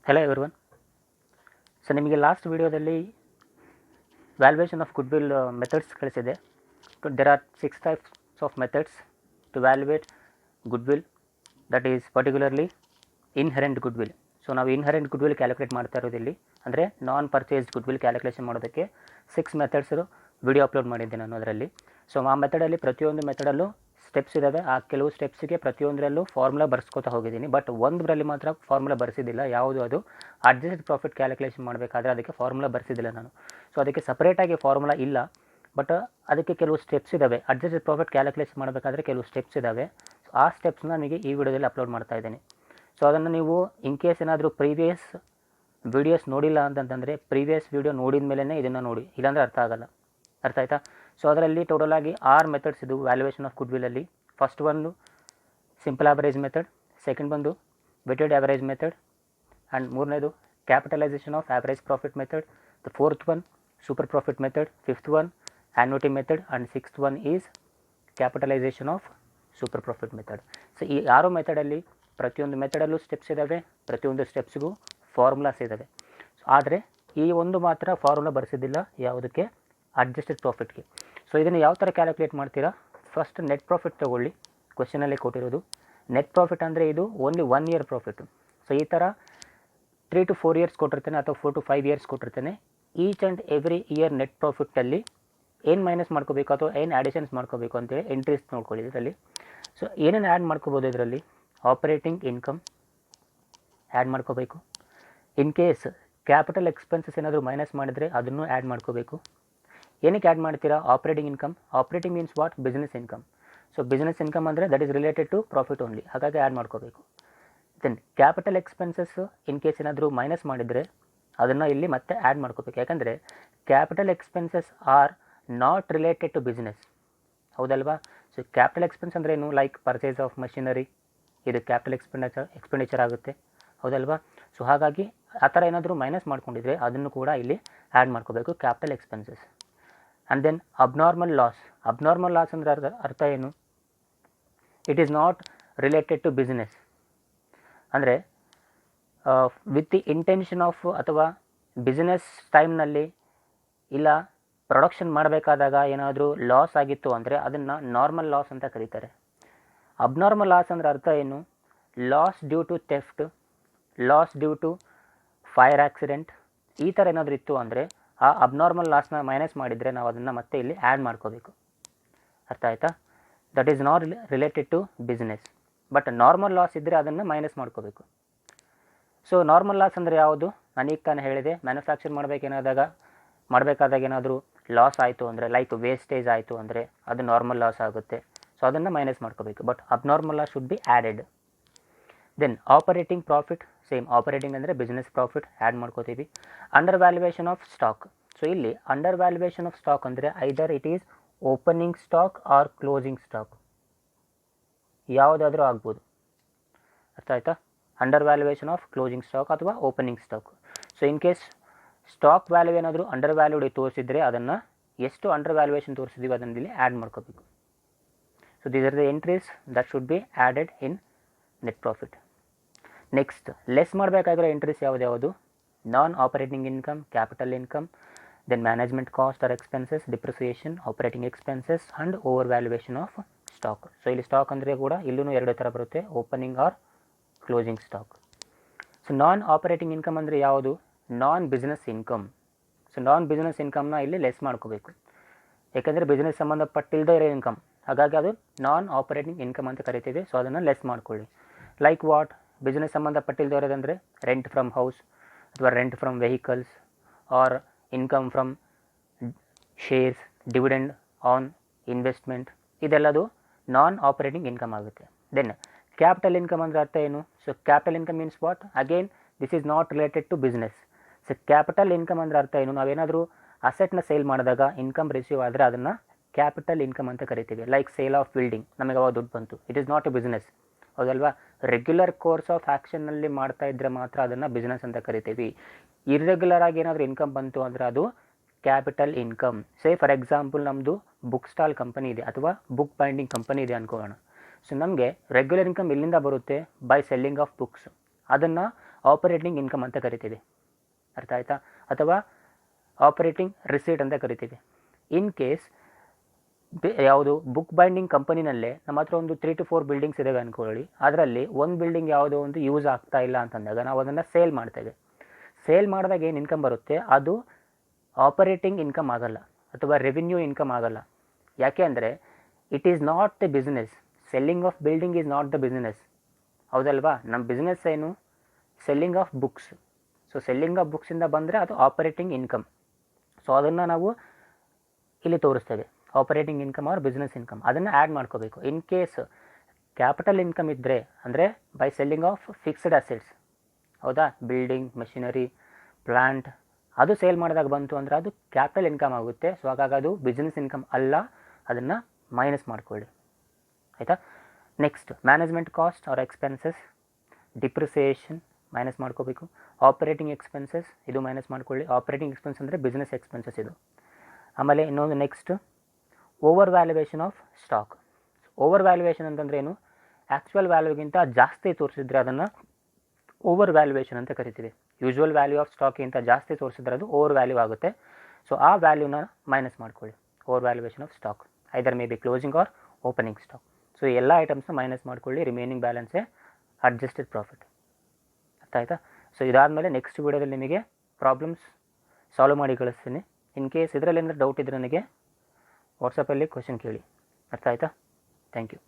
Hello everyone. So ನಿಮಗೆ last ವಿಡಿಯೋದಲ್ಲಿ valuation of goodwill methods ಕಳಿಸಿದೆ. There are 6 types of methods to valuate goodwill, that is particularly inherent goodwill. So ನಾವು inherent goodwill calculate ಮಾಡ್ತಾ ಇರೋದಿಲ್ಲಿ, ಅಂದರೆ ನಾನ್ purchased goodwill calculation ಮಾಡೋದಕ್ಕೆ 6 methods video upload ಮಾಡಿದ್ದೆ ನಾನು ಅದರಲ್ಲಿ. ಸೊ ಆ ಮೆಥಡಲ್ಲಿ ಪ್ರತಿಯೊಂದು ಮೆಥಡಲ್ಲೂ ಸ್ಟೆಪ್ಸ್ ಇದ್ದಾವೆ. ಆ ಕೆಲವು ಸ್ಟೆಪ್ಸಿಗೆ ಪ್ರತಿಯೊಂದರಲ್ಲೂ ಫಾರ್ಮುಲಾ ಬರ್ಸ್ಕೊತಾ ಹೋಗಿದ್ದೀನಿ. ಬಟ್ ಒಂದರಲ್ಲಿ ಮಾತ್ರ ಫಾರ್ಮುಲಾ ಬರ್ಸಿದ್ದಿಲ್ಲ. ಯಾವುದು ಅದು ಅಡ್ಜಸ್ಟೆಡ್ ಪ್ರಾಫಿಟ್ ಕ್ಯಾಲ್ಕುಲೇಷನ್ ಮಾಡಬೇಕಾದ್ರೆ ಅದಕ್ಕೆ ಫಾರ್ಮುಲಾ ಬರ್ಸಿದ್ದಿಲ್ಲ ನಾನು. ಸೊ ಅದಕ್ಕೆ ಸಪ್ರೇಟಾಗಿ ಫಾರ್ಮುಲಾ ಇಲ್ಲ, ಬಟ್ ಅದಕ್ಕೆ ಕೆಲವು ಸ್ಟೆಪ್ಸ್ ಇದ್ದಾವೆ. ಅಡ್ಜಸ್ಟೆಡ್ ಪ್ರಾಫಿಟ್ ಕ್ಯಾಲ್ಕುಲೇಷನ್ ಮಾಡಬೇಕಾದ್ರೆ ಕೆಲವು ಸ್ಟೆಪ್ಸ್ ಇದ್ದಾವೆ. ಸೊ ಆ ಸ್ಟೆಪ್ಸ್ನ ನನಗೆ ಈ ವಿಡಿಯೋದಲ್ಲಿ ಅಪ್ಲೋಡ್ ಮಾಡ್ತಾ ಇದ್ದೀನಿ. ಸೊ ಅದನ್ನು ನೀವು ಇನ್ ಕೇಸ್ ಏನಾದರೂ ಪ್ರೀವಿಯಸ್ ವೀಡಿಯೋಸ್ ನೋಡಿಲ್ಲ ಅಂತಂತಂದರೆ ಪ್ರೀವಿಯಸ್ ವೀಡಿಯೋ ನೋಡಿದ ಮೇಲೇ ಇದನ್ನು ನೋಡಿ, ಇಲ್ಲಾಂದರೆ ಅರ್ಥ ಆಗೋಲ್ಲ. ಅರ್ಥ ಆಯಿತಾ? ಸೊ ಅದರಲ್ಲಿ ಟೋಟಲಾಗಿ 6 ಮೆಥಡ್ಸ್ ಇದು ವ್ಯಾಲ್ಯೂಯೇಷನ್ ಆಫ್ ಗುಡ್ವಿಲಲ್ಲಿ. ಫಸ್ಟ್ ಒಂದು ಸಿಂಪಲ್ ಆವರೇಜ್ ಮೆಥಡ್, ಸೆಕೆಂಡ್ ಬಂದು ವೆಟೆಡ್ ಆವರೇಜ್ ಮೆಥಡ್, ಆ್ಯಂಡ್ ಮೂರನೇದು capitalisation of average profit method, the fourth one super profit method, fifth one annuity method, and sixth one is capitalisation of super profit method. So ಈ 6 ಮೆಥಡಲ್ಲಿ ಪ್ರತಿಯೊಂದು ಮೆಥಡಲ್ಲೂ steps ಇದ್ದಾವೆ, ಪ್ರತಿಯೊಂದು ಸ್ಟೆಪ್ಸ್ಗೂ formulas ಇದ್ದಾವೆ. ಆದರೆ ಈ ಒಂದು ಮಾತ್ರ ಫಾರ್ಮುಲಾ ಬರೆಸಿದ್ದಿಲ್ಲ, ಯಾವುದಕ್ಕೆ? ಅಡ್ಜಸ್ಟೆಡ್ ಪ್ರಾಫಿಟ್ಗೆ. ಸೊ ಇದನ್ನು ಯಾವ ಥರ ಕ್ಯಾಲ್ಕುಲೇಟ್ ಮಾಡ್ತೀರಾ? ಫಸ್ಟ್ ನೆಟ್ ಪ್ರಾಫಿಟ್ ತೊಗೊಳ್ಳಿ. ಕ್ವೆಶನಲ್ಲೇ ಕೊಟ್ಟಿರೋದು ನೆಟ್ ಪ್ರಾಫಿಟ್ ಅಂದರೆ ಇದು ಓನ್ಲಿ 1 ಇಯರ್ ಪ್ರಾಫಿಟ್ಟು. ಸೊ ಈ ಥರ 3 to 4 ಇಯರ್ಸ್ ಕೊಟ್ಟಿರ್ತೇನೆ ಅಥವಾ 4 to 5 ಇಯರ್ಸ್ ಕೊಟ್ಟಿರ್ತೇನೆ. Each and every year net ಪ್ರಾಫಿಟ್ಟಲ್ಲಿ ಏನು ಮೈನಸ್ ಮಾಡ್ಕೋಬೇಕು ಅಥವಾ ಏನು ಆ್ಯಡಿಷನ್ಸ್ ಮಾಡ್ಕೋಬೇಕು ಅಂತೇಳಿ ಎಂಟ್ರೀಸ್ ನೋಡ್ಕೊಳ್ಳಿ ಇದರಲ್ಲಿ. ಸೊ ಏನೇನು ಆ್ಯಡ್ ಮಾಡ್ಕೋಬೋದು ಇದರಲ್ಲಿ? ಆಪರೇಟಿಂಗ್ ಇನ್ಕಮ್ ಆ್ಯಡ್ ಮಾಡ್ಕೋಬೇಕು. ಇನ್ ಕೇಸ್ ಕ್ಯಾಪಿಟಲ್ ಎಕ್ಸ್ಪೆನ್ಸಸ್ ಏನಾದರೂ ಮೈನಸ್ ಮಾಡಿದರೆ ಅದನ್ನು ಆ್ಯಡ್ ಮಾಡ್ಕೋಬೇಕು. ಏನಕ್ಕೆ ಆ್ಯಡ್ ಮಾಡ್ತೀರಾ? Operating income. Operating means what? Business income. So business income ಅಂದರೆ that is related to profit only, ಹಾಗಾಗಿ ಆ್ಯಡ್ ಮಾಡ್ಕೋಬೇಕು. Then capital expenses in case ಏನಾದರೂ ಮೈನಸ್ ಮಾಡಿದರೆ ಅದನ್ನು ಇಲ್ಲಿ ಮತ್ತೆ ಆ್ಯಡ್ ಮಾಡ್ಕೋಬೇಕು. ಯಾಕಂದರೆ capital expenses are not related to business, ಹೌದಲ್ವಾ? ಸೊ ಕ್ಯಾಪಿಟಲ್ ಎಕ್ಸ್ಪೆನ್ಸ್ ಅಂದರೆ ಏನು? ಲೈಕ್ ಪರ್ಚೇಸ್ ಆಫ್ ಮಷಿನರಿ, ಇದು ಕ್ಯಾಪಿಟಲ್ ಎಕ್ಸ್ಪೆಂಡಿಚರ್ ಆಗುತ್ತೆ, ಹೌದಲ್ವಾ? ಸೊ ಹಾಗಾಗಿ ಆ ಥರ ಏನಾದರೂ ಮೈನಸ್ ಮಾಡ್ಕೊಂಡಿದ್ರೆ ಅದನ್ನು ಕೂಡ ಇಲ್ಲಿ ಆ್ಯಡ್ ಮಾಡ್ಕೋಬೇಕು, capital expenses. And then abnormal loss. Abnormal loss ಅಂದರೆ ಅರ್ಥ ಏನು? It is not related to business. ಅಂದರೆ ವಿತ್ ದಿ ಇಂಟೆನ್ಷನ್ ಆಫ್ ಅಥವಾ ಬಿಸ್ನೆಸ್ ಟೈಮ್ನಲ್ಲಿ ಇಲ್ಲ ಪ್ರೊಡಕ್ಷನ್ ಮಾಡಬೇಕಾದಾಗ ಏನಾದರೂ ಲಾಸ್ ಆಗಿತ್ತು ಅಂದರೆ ಅದನ್ನು ನಾರ್ಮಲ್ ಲಾಸ್ ಅಂತ ಕರೀತಾರೆ. ಅಬ್ನಾರ್ಮಲ್ ಲಾಸ್ ಅಂದರೆ ಅರ್ಥ ಏನು? Loss due to theft, loss due to fire accident, ಈ ಥರ ಏನಾದರೂ ಇತ್ತು ಅಂದರೆ ಆ ಅಬ್ನಾರ್ಮಲ್ ಲಾಸ್ನ ಮೈನಸ್ ಮಾಡಿದರೆ ನಾವು ಅದನ್ನು ಮತ್ತೆ ಇಲ್ಲಿ ಆ್ಯಡ್ ಮಾಡ್ಕೋಬೇಕು. ಅರ್ಥ ಆಯಿತಾ? That is not related to business. But normal loss ಇದ್ದರೆ ಅದನ್ನು ಮೈನಸ್ ಮಾಡ್ಕೋಬೇಕು. ಸೊ ನಾರ್ಮಲ್ ಲಾಸ್ ಅಂದರೆ ಯಾವುದು? ನಾನೀಗ ತಾನೇ ಹೇಳಿದೆ, ಮ್ಯಾನುಫ್ಯಾಕ್ಚರ್ ಮಾಡಬೇಕಾದಾಗ ಏನಾದರೂ ಲಾಸ್ ಆಯಿತು ಅಂದರೆ ಲೈಕ್ ವೇಸ್ಟೇಜ್ ಆಯಿತು ಅಂದರೆ ಅದು ನಾರ್ಮಲ್ ಲಾಸ್ ಆಗುತ್ತೆ. ಸೊ ಅದನ್ನು ಮೈನಸ್ ಮಾಡ್ಕೋಬೇಕು. But abnormal loss should be added. Then operating profit, same operating ಅಂದರೆ ಬಿಸ್ನೆಸ್ ಪ್ರಾಫಿಟ್ ಆ್ಯಡ್ ಮಾಡ್ಕೋತೀವಿ. Under valuation of stock. So ಇಲ್ಲಿ ಅಂಡರ್ ವ್ಯಾಲ್ಯೂಯೇಷನ್ ಆಫ್ ಸ್ಟಾಕ್ ಅಂದರೆ either it is opening stock or closing stock, ಯಾವುದಾದ್ರೂ ಆಗ್ಬೋದು. ಅರ್ಥ ಆಯಿತಾ? Under valuation of closing stock ಅಥವಾ opening stock. So in case stock value ಏನಾದರೂ under valued ತೋರಿಸಿದರೆ ಅದನ್ನು ಎಷ್ಟು ಅಂಡರ್ ವ್ಯಾಲ್ಯೂಯೇಷನ್ ತೋರಿಸಿದ್ದೀವಿ ಅದನ್ನು ಇಲ್ಲಿ ಆ್ಯಡ್ ಮಾಡ್ಕೋಬೇಕು. So these are the entries that should be added in net profit. Next less ಮಾಡಬೇಕಾಗಿರೋ entries ಯಾವುದು? Non operating income, capital income, then management cost or expenses, depreciation, operating expenses and over valuation of stock. So ಇಲ್ಲಿ stock ಅಂದರೆ ಕೂಡ ಇಲ್ಲೂ 2 ಥರ ಬರುತ್ತೆ, opening or closing stock. So non operating income ಅಂದರೆ ಯಾವುದು? Non business income. So non business ಇನ್ಕಮ್ನ ಇಲ್ಲಿ ಲೆಸ್ ಮಾಡ್ಕೋಬೇಕು. ಯಾಕೆಂದರೆ ಬಿಸ್ನೆಸ್ ಸಂಬಂಧಪಟ್ಟಿಲ್ಲದೆ ಇರೋ ಇನ್ಕಮ್, ಹಾಗಾಗಿ ಅದು ನಾನ್ ಆಪರೇಟಿಂಗ್ ಇನ್ಕಮ್ ಅಂತ ಕರಿತೀವಿ. ಸೊ ಅದನ್ನು ಲೆಸ್ ಮಾಡ್ಕೊಳ್ಳಿ. Like what? ಬಿಸ್ನೆಸ್ ಸಂಬಂಧಪಟ್ಟಿಲ್ಲದೆ ಇರೋದಂದರೆ ರೆಂಟ್ ಫ್ರಮ್ ಹೌಸ್ ಅಥವಾ rent from vehicles or income from shares, dividend on investment, ಇದೆಲ್ಲದು ನಾನ್ ಆಪರೇಟಿಂಗ್ ಇನ್ಕಮ್ ಆಗುತ್ತೆ. ದೆನ್ ಕ್ಯಾಪಿಟಲ್ ಇನ್ಕಮ್ ಅಂದರೆ ಅರ್ಥ ಏನು? So capital income means what? Again this is not related to business. So capital income ಅಂದರೆ ಅರ್ಥ ಏನು? ನಾವೇನಾದರೂ ಅಸೆಟ್ನ ಸೇಲ್ ಮಾಡಿದಾಗ ಇನ್ಕಮ್ ರಿಸೀವ್ ಆದರೆ ಅದನ್ನು ಕ್ಯಾಪಿಟಲ್ ಇನ್ಕಮ್ ಅಂತ ಕರಿತೀವಿ. ಲೈಕ್ ಸೇಲ್ ಆಫ್ ಬಿಲ್ಡಿಂಗ್, ನಮಗೆ ಅವಾಗ ದುಡ್ಡು ಬಂತು, it is not A business, ಹೌದಲ್ವಾ? ರೆಗ್ಯುಲರ್ ಕೋರ್ಸ್ ಆಫ್ ಆ್ಯಕ್ಷನ್ನಲ್ಲಿ ಮಾಡ್ತಾ ಇದ್ದರೆ ಮಾತ್ರ ಅದನ್ನು ಬಿಸ್ನೆಸ್ ಅಂತ ಕರಿತೀವಿ. ಇರ್ರೆಗ್ಯುಲರ್ ಆಗಿ ಏನಾದರೂ ಇನ್ಕಮ್ ಬಂತು ಅಂದರೆ ಅದು capital income. Say for example ನಮ್ಮದು ಬುಕ್ ಸ್ಟಾಲ್ ಕಂಪನಿ ಇದೆ ಅಥವಾ ಬುಕ್ ಬೈಂಡಿಂಗ್ ಕಂಪನಿ ಇದೆ ಅಂದ್ಕೊಳ್ಳೋಣ. ಸೊ ನಮಗೆ ರೆಗ್ಯುಲರ್ ಇನ್ಕಮ್ ಎಲ್ಲಿಂದ ಬರುತ್ತೆ? By selling of books. ಅದನ್ನು ಆಪರೇಟಿಂಗ್ ಇನ್ಕಮ್ ಅಂತ ಕರಿತೀವಿ. ಅರ್ಥ ಆಯ್ತಾ? ಅಥವಾ ಆಪರೇಟಿಂಗ್ ರಿಸೀಟ್ ಅಂತ ಕರಿತೀವಿ. ಇನ್ ಕೇಸ್ ಯಾವುದು ಬುಕ್ ಬೈಂಡಿಂಗ್ ಕಂಪನಿನಲ್ಲೇ ನಮ್ಮ ಹತ್ರ ಒಂದು 3 to 4 ಬಿಲ್ಡಿಂಗ್ಸ್ ಇದ್ದಾವೆ ಅಂದ್ಕೊಳ್ಳಿ. ಅದರಲ್ಲಿ ಒಂದು ಬಿಲ್ಡಿಂಗ್ ಯಾವುದೋ ಒಂದು ಯೂಸ್ ಆಗ್ತಾ ಇಲ್ಲ ಅಂತಂದಾಗ ನಾವು ಅದನ್ನು ಸೇಲ್ ಮಾಡ್ತೇವೆ. ಸೇಲ್ ಮಾಡಿದಾಗ ಏನು ಇನ್ಕಮ್ ಬರುತ್ತೆ ಅದು ಆಪರೇಟಿಂಗ್ ಇನ್ಕಮ್ ಆಗಲ್ಲ ಅಥವಾ ರೆವಿನ್ಯೂ ಇನ್ಕಮ್ ಆಗಲ್ಲ. ಯಾಕೆ ಅಂದರೆ it is not the business. Selling of building is not the business. ಹೌದಲ್ವಾ? ನಮ್ಮ ಬಿಸ್ನೆಸ್ ಏನು? Selling of books. So selling of ಬುಕ್ಸಿಂದ ಬಂದರೆ ಅದು ಆಪರೇಟಿಂಗ್ ಇನ್ಕಮ್. ಸೊ ಅದನ್ನು ನಾವು ಇಲ್ಲಿ ತೋರಿಸ್ತೇವೆ, operating income or business income. ಅದನ್ನು ಆ್ಯಡ್ ಮಾಡ್ಕೋಬೇಕು. ಇನ್ ಕೇಸ್ ಕ್ಯಾಪಿಟಲ್ ಇನ್ಕಮ್ ಇದ್ದರೆ ಅಂದರೆ by selling of fixed assets, ಹೌದಾ, ಬಿಲ್ಡಿಂಗ್, ಮಷಿನರಿ, ಪ್ಲ್ಯಾಂಟ್, ಅದು ಸೇಲ್ ಮಾಡಿದಾಗ ಬಂತು ಅಂದರೆ ಅದು ಕ್ಯಾಪಿಟಲ್ ಇನ್ಕಮ್ ಆಗುತ್ತೆ. ಸೊ ಹಾಗಾಗಿ ಅದು ಬಿಸ್ನೆಸ್ ಇನ್ಕಮ್ ಅಲ್ಲ, ಅದನ್ನು ಮೈನಸ್ ಮಾಡ್ಕೊಳ್ಳಿ. ಆಯಿತಾ? Next management cost or expenses, depreciation minus ಮಾಡ್ಕೋಬೇಕು. ಆಪರೇಟಿಂಗ್ ಎಕ್ಸ್ಪೆನ್ಸಸ್ ಇದು ಮೈನಸ್ ಮಾಡ್ಕೊಳ್ಳಿ. ಆಪರೇಟಿಂಗ್ ಎಕ್ಸ್ಪೆನ್ಸ್ ಅಂದರೆ ಬಿಸ್ನೆಸ್ ಎಕ್ಸ್ಪೆನ್ಸಸ್ ಇದು. ಆಮೇಲೆ ಇನ್ನೊಂದು next over valuation of stock. Over valuation ಅಂತಂದರೆ ಏನು? ಆ್ಯಕ್ಚುಯಲ್ ವ್ಯಾಲ್ಯೂಗಿಂತ ಜಾಸ್ತಿ ತೋರಿಸಿದ್ರೆ ಅದನ್ನು ಓವರ್ ವ್ಯಾಲ್ಯುವೇಷನ್ ಅಂತ ಕರಿತೀವಿ. ಯೂಶ್ವಲ್ ವ್ಯಾಲ್ಯೂ ಆಫ್ ಸ್ಟಾಕ್ಗಿಂತ ಜಾಸ್ತಿ ತೋರಿಸಿದ್ರೆ ಅದು ಓವರ್ ವ್ಯಾಲ್ಯೂ ಆಗುತ್ತೆ. ಸೊ ಆ ವ್ಯಾಲ್ಯೂನ ಮೈನಸ್ ಮಾಡ್ಕೊಳ್ಳಿ. Over valuation of stock either may be closing or opening stock. So ಎಲ್ಲ ಐಟಮ್ಸ್ನ ಮೈನಸ್ ಮಾಡ್ಕೊಳ್ಳಿ. ರಿಮೈನಿಂಗ್ ಬ್ಯಾಲೆನ್ಸೇ ಅಡ್ಜಸ್ಟೆಡ್ ಪ್ರಾಫಿಟ್. ಅರ್ಥ ಆಯಿತಾ? ಸೊ ಇದಾದಮೇಲೆ ನೆಕ್ಸ್ಟ್ ವೀಡಿಯೋದಲ್ಲಿ ನಿಮಗೆ ಪ್ರಾಬ್ಲಮ್ಸ್ ಸಾಲ್ವ್ ಮಾಡಿ ಕಳಿಸ್ತೀನಿ. ಇನ್ ಕೇಸ್ ಇದರಲ್ಲಿ ಏನಾದರೂ ಡೌಟ್ ಇದ್ದರೆ ನನಗೆ ವಾಟ್ಸಪ್ಪಲ್ಲಿ ಕ್ವಶನ್ ಕೇಳಿ. ಅರ್ಥ ಆಯಿತಾ? Thank you.